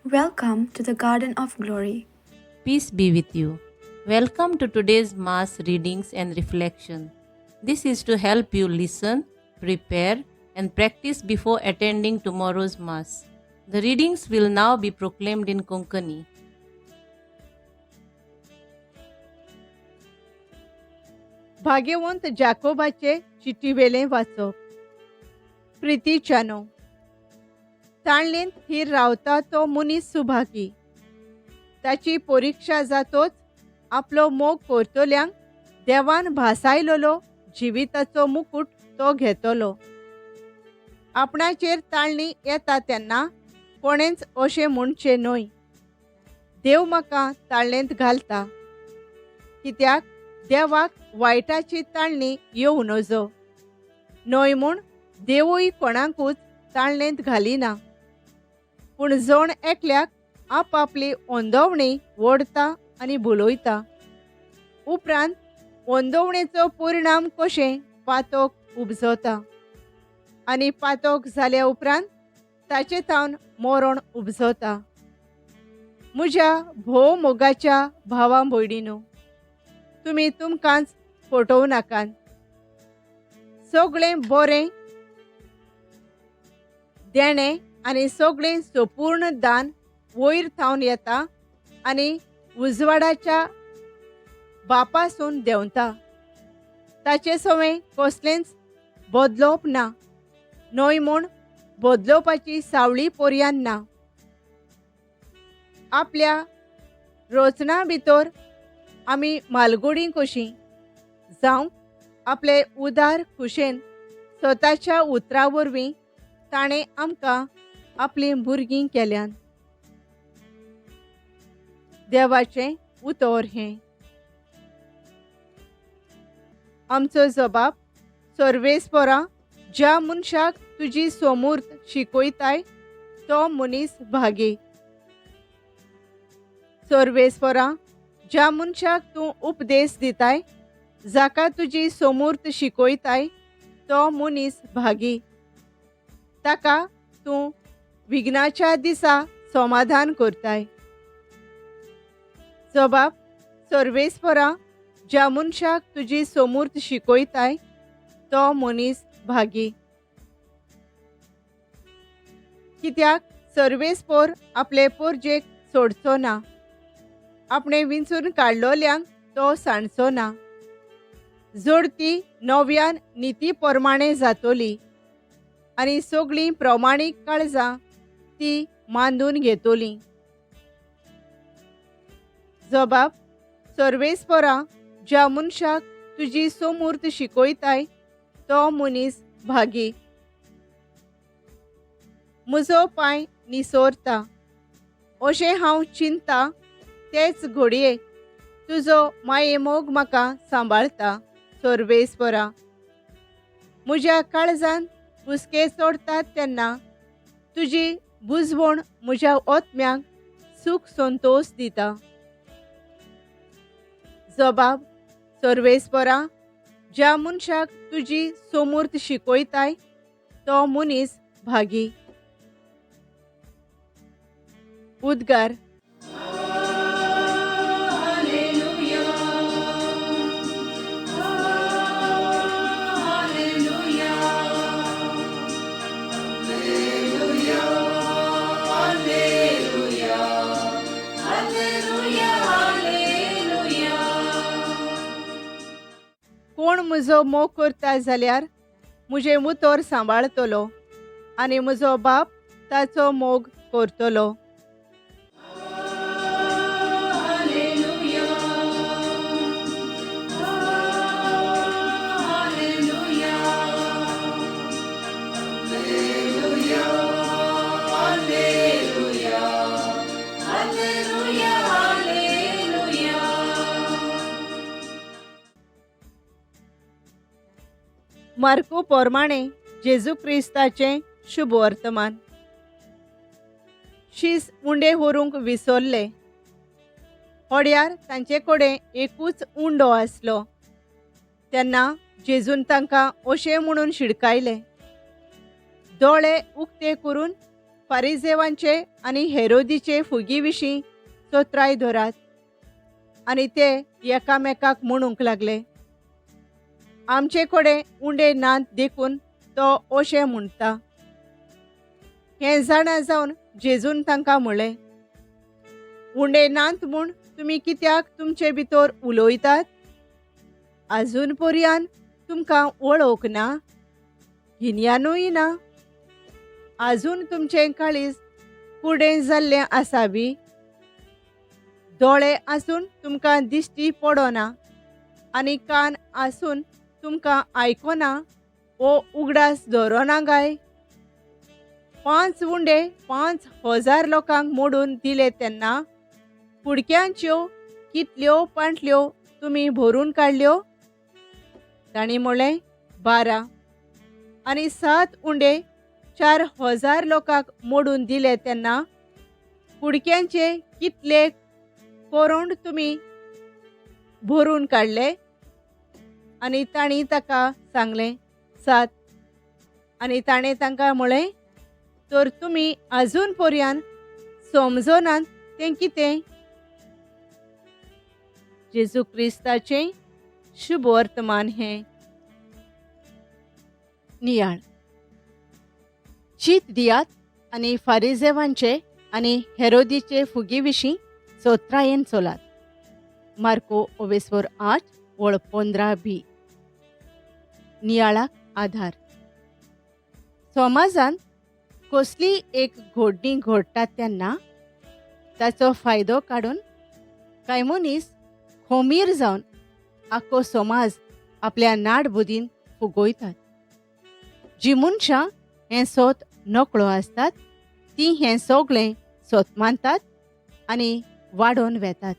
Welcome to the Garden of Glory. Peace be with you. Welcome to today's Mass readings and reflection. This is to help you listen, prepare, and practice before attending tomorrow's Mass. The readings will now be proclaimed in Konkani. भाग्यवंत जाकोबाचे चिठ्ठीवेले वाचप. प्रितीच्यानो, ताणलेंत their रावता तो मुनीस सुभागी. ताची परीक्षा जातोच आपलो मोग परतोल्यांक देवान भासायलोलो जिविताचो मुकुट तो घेतलो. आपणाचेर ताळणी येता तेन्ना कोणेंच अशें म्हणचें न्हय, देव म्हाका ताळणेंत घालता, कित्याक देवाक वायटाची ताळणी येवं नजो. न्हय म्हूण देवूय कोणाकूच ताळणेंत घालिना, पूण जण एकल्याक आपआपली ओंदवणी ओडता आनी बुलयता. उपरांत ओंदवणेचो परिणाम कशें पातोक उपजता आनी पातोक जाल्या उपरांत ताचे थावन मरण उपजता. म्हज्या भोव मोगाच्या भावां भयणीनो, तुमी तुमकांच फटोव नाकात. सगळें बरें देणें आनी सगळें संपूर्ण दान वयर थावन येता आनी उजवाडाच्या बापासून देंवता. ताचे सवय कसलेंच बदलोवप ना, न्हय म्हूण बदलोवपाची सावळी पर्यान ना. आपल्या रोचना भितर आमी मालगुडी कशीं जावं आपले उदार खुशेन स्वताच्या उतरा वरवीं ताणें आमकां आपलीं भुरगीं केल्यान. देवाचें उतर हें. आमचो जबाब. सर्वेस्परा, ज्या मनशाक तुजी समूर्त शिकयताय तो मनीस भागी. सर्वेस्परा, ज्या मनशाक तूं उपदेश दिताय, जाका तुजी समूर्त शिकयताय तो मनीस भागी. ताका तूं विघ्नाच्या दिसा समाधान करताय. जबाब. सर्वेस्परा, ज्या मनशाक तुजी समूर्त शिकयताय तो मनीस भागी. कित्याक सर्वेस्पर आपले परजेक सोडचो ना, आपणे विंचून काडलोल्यांक तो सांडचो ना. जोडती नव्यान निती प्रमाणे जातोली आनी सगळीं प्रमाणीक काळजां ती मांडून घेतोली. जबाब. सर्वेस्परा, ज्या मनशाक तुजी समूर्त शिकयताय तो मनीस भागी. म्हजो पांय निसोरता अशें हांव चिंता तेच घडये तुजो मायेमोग म्हाका सांबाळटा. सर्वेस्परा, म्हज्या काळजान हुस्के चडटात तेन्ना तुजी बुजवण म्हज्या ओतम्यांक सूख संतोश दिता. जबाब. सर्वेस्परा, ज्या मनशाक तुजी समूर्त शिकयताय तो मनीस भागी. उद्गार. कोण म्हजो मोग करता जाल्यार म्हजें उतर सांबाळतलो आनी म्हजो बाप ताचो मोग करतलो. मार्को पोरमाणे जेजू क्रिस्ताचें शुभ वर्तमान. शीस उंडे व्हरूंक विसरले. होड्यार तांचे कडेन एकूच उंडो आसलो. तेन्ना जेजून तांकां अशें म्हणून शिडकायलें, दोळे उक्ते करून फारिजेवांचे आनी हेरोदीचे फुगी विशीं चोत्राय धरात. आनी ते एकामेकाक म्हणूंक लागले, आमचे कडेन उंडे नात देखून तो अशें म्हणटा. हें जाणा जावन जेजून तांकां म्हणलें, उंडे नात म्हूण तुमी कित्याक तुमचे भितर उलोयतात? आजून पर्यान तुमकां वळोवंक ना? गिन्यानूय ना? आजून तुमचें काळीज कुडें जाल्लें आसा बी? दोळे आसून तुमकां दिश्टी पडोना आनी कान आसून तुमकां आयकोना वो उगडास धरोना काय? 5 उंडे 5,000 लोकांक मोडून दिले तेन्ना कुडक्यांच्यो कितल्यो पांटल्यो तुमी भरून काडल्यो? तांणी म्हणलें, 12. आनी 7 उंडे 4,000 लोकांक मोडून दिले तेन्ना कुडक्यांचे कितले कोरोंड तुमी भरून काडले? आनी तांणी ताका सांगलें, 7. आनी ताणें तांकां म्हणलें, तर तुमी आजून पर्यान समजोनात तें कितें? जेजू क्रिस्ताचें शुभ वर्तमान हें. नियाळ. शीत दियात आनी फारिजेवांचे आनी हेरोदीचे फुगी विशीं चोत्रायेन चोलात. मार्को 8 वळ 15b. नियाळाक आधार. समाजांत कसली एक घडणी घडटा तेन्ना ताचो फायदो काडून कांय मनीस खोमीर जावन आख्खो समाज आपल्या नाडबुदीन फुगोयतात. जीं मनशां हें सोत नकळो आसतात तीं हें सगळें सोत मानतात आनी वाडोवन वेतात.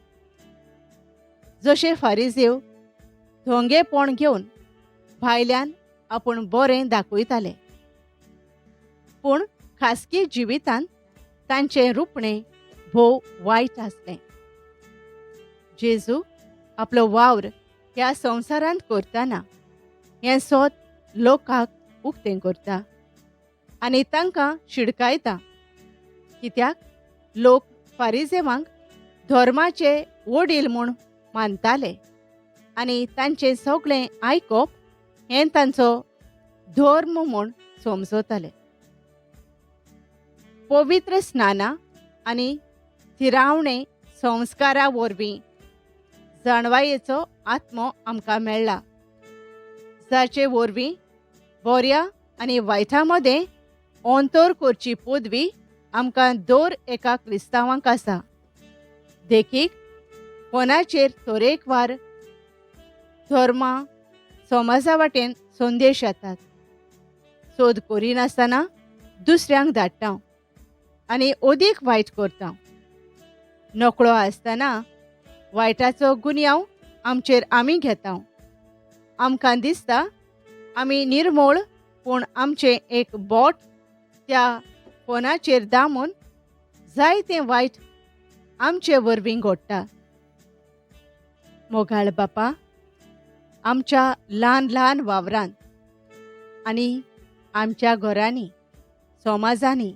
जशे फारिजेव धोंगेपण घेवन भायल्यान आपूण बरें दाखयताले, पूण खासगी जिवितांत तांचें रूपणें भोव वायट आसलें. जेजू आपलो वावर ह्या संवसारांत करतना हें सोत लोकांक उक्तें करता आनी तांकां शिडकायता. कित्याक लोक फारिजेवांक धर्माचे वडील म्हूण मानताले आनी तांचें सगळें आयकप हें तांचो धर्म म्हूण समजताले. पवित्र स्नाना आनी थिरावणे संस्कारा वरवीं जाणवायेचो आत्मो आमकां मेळ्ळा, जाचे वरवीं बऱ्या आनी वायटा मदें अंतर करची पदवी आमकां दर एका क्रिस्तांवाक आसा. देखीक कोणाचेर तरेकवार धर्मा समाजा वाटेन संदेश येतात. सोद करिनासतना दुसऱ्यांक धाडटा आनी अदीक वायट करता. नकळो आसतना वायटाचो गुन्यांव आमचेर आमी घेता. आमकां दिसता आमी निर्मळ, पूण आमचें एक बोट त्या कोणाचेर दामून जायतें वायट आमचे वरवीं घडटा. मोगाळ बापा, आमच्या ल्हान ल्हान वावरांत आनी आमच्या घरांनी समाजांनी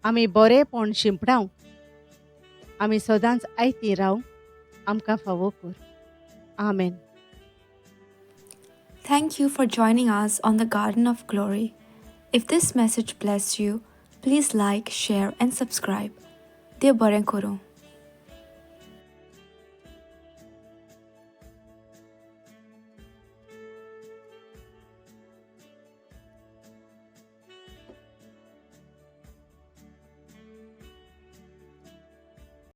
आमी बरेपण शिंपडावंक आमी सदांच आयती रावंक आमकां फावो कर. आमेन. Thank you for joining us on the Garden of Glory. If this message blessed you, please like, share, and subscribe. Dear Baren Koro.